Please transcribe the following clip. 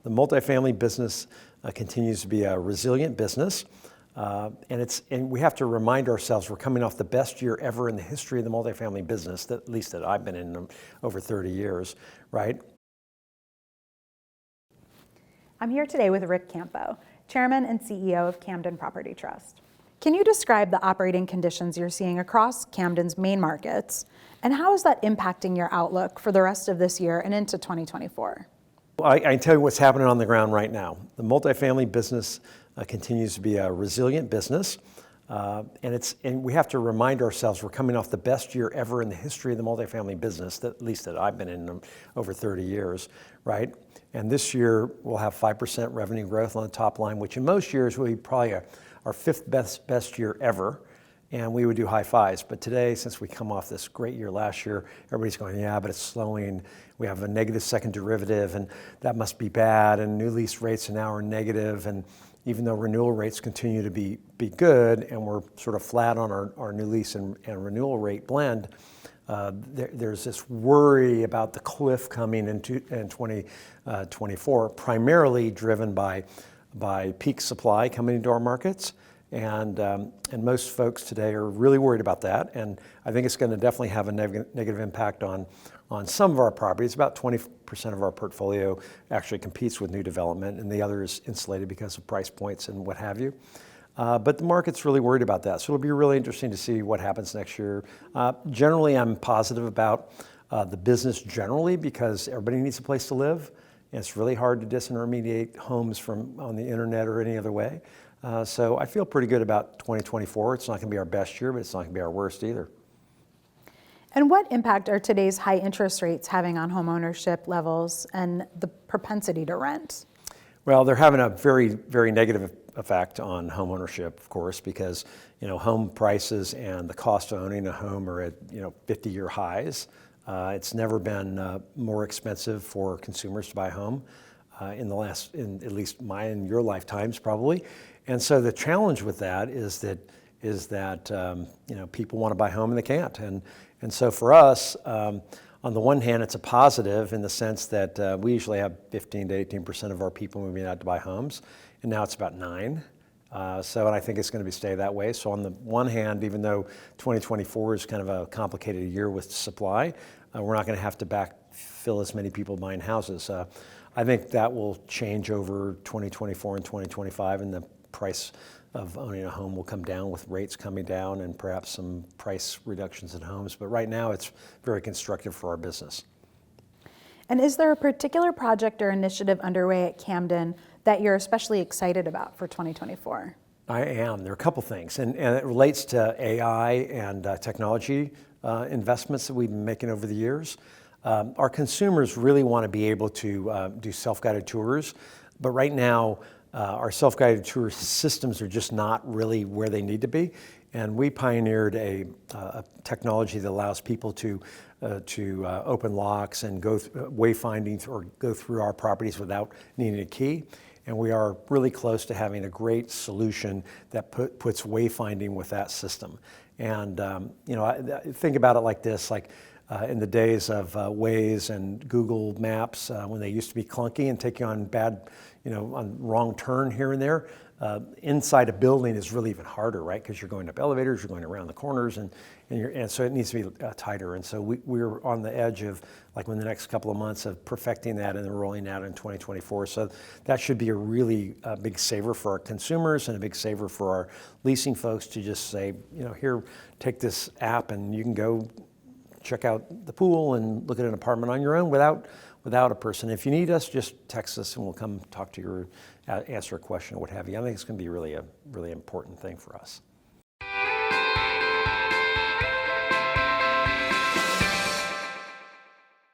The multifamily business continues to be a resilient business. And we have to remind ourselves we're coming off the best year ever in the history of the multifamily business, at least that I've been in over 30 years, right? I'm here today with Ric Campo, Chairman and CEO of Camden Property Trust. Can you describe the operating conditions you're seeing across Camden's main markets, and how is that impacting your outlook for the rest of this year and into 2024? Well, I can tell you what's happening on the ground right now. The multifamily business continues to be a resilient business. And we have to remind ourselves we're coming off the best year ever in the history of the multifamily business, at least that I've been in over 30 years, right? And this year we'll have 5% revenue growth on the top line, which in most years will be probably our fifth best year ever, and we would do high fives. But today, since we come off this great year last year, everybody's going, yeah, but it's slowing. We have a negative second derivative, and that must be bad, and new lease rates now are negative, and even though renewal rates continue to be good, and we're sort of flat on our new lease and renewal rate blend, there's this worry about the cliff coming in 2024, primarily driven by peak supply coming into our markets. And most folks today are really worried about that. And I think it's going to definitely have a negative impact on some of our properties. About 20% of our portfolio actually competes with new development, and the other is insulated because of price points and what have you. But the market's really worried about that. So it'll be really interesting to see what happens next year. Generally, I'm positive about the business generally because everybody needs a place to live. And it's really hard to disintermediate homes from on the internet or any other way. So I feel pretty good about 2024. It's not going to be our best year, but it's not going to be our worst either. And what impact are today's high interest rates having on home ownership levels and the propensity to rent? Well, they're having a very, very negative effect on home ownership, of course, because home prices and the cost of owning a home are at 50-year highs. It's never been more expensive for consumers to buy a home in at least my and your lifetimes, probably. And so the challenge with that is that people want to buy a home and they can't. And so for us, on the one hand, it's a positive in the sense that we usually have 15 to 18% of our people moving out to buy homes, and now it's about 9%. And I think it's going to stay that way. So on the one hand, even though 2024 is kind of a complicated year with supply, we're not going to have to backfill as many people buying houses. I think that will change over 2024 and 2025, and the price of owning a home will come down with rates coming down and perhaps some price reductions in homes. But right now, it's very constructive for our business. And is there a particular project or initiative underway at Camden that you're especially excited about for 2024? I am. There are a couple things, and it relates to AI and technology investments that we've been making over the years. Our consumers really want to be able to do self-guided tours, but right now our self-guided tour systems are just not really where they need to be. And we pioneered a technology that allows people to open locks and go wayfinding or go through our properties without needing a key. And we are really close to having a great solution that puts wayfinding with that system. And think about it like this: in the days of Waze and Google Maps, when they used to be clunky and take you on on wrong turn here and there, inside a building is really even harder, right? Because you're going up elevators, you're going around the corners, and so it needs to be tighter. And so we're on the edge of, in the next couple of months, of perfecting that and then rolling out in 2024. So that should be a really big saver for our consumers and a big saver for our leasing folks to just say, here, take this app and you can go check out the pool and look at an apartment on your own without a person. If you need us, just text us and we'll come talk to you or answer a question or what have you. I think it's going to be really a really important thing for us.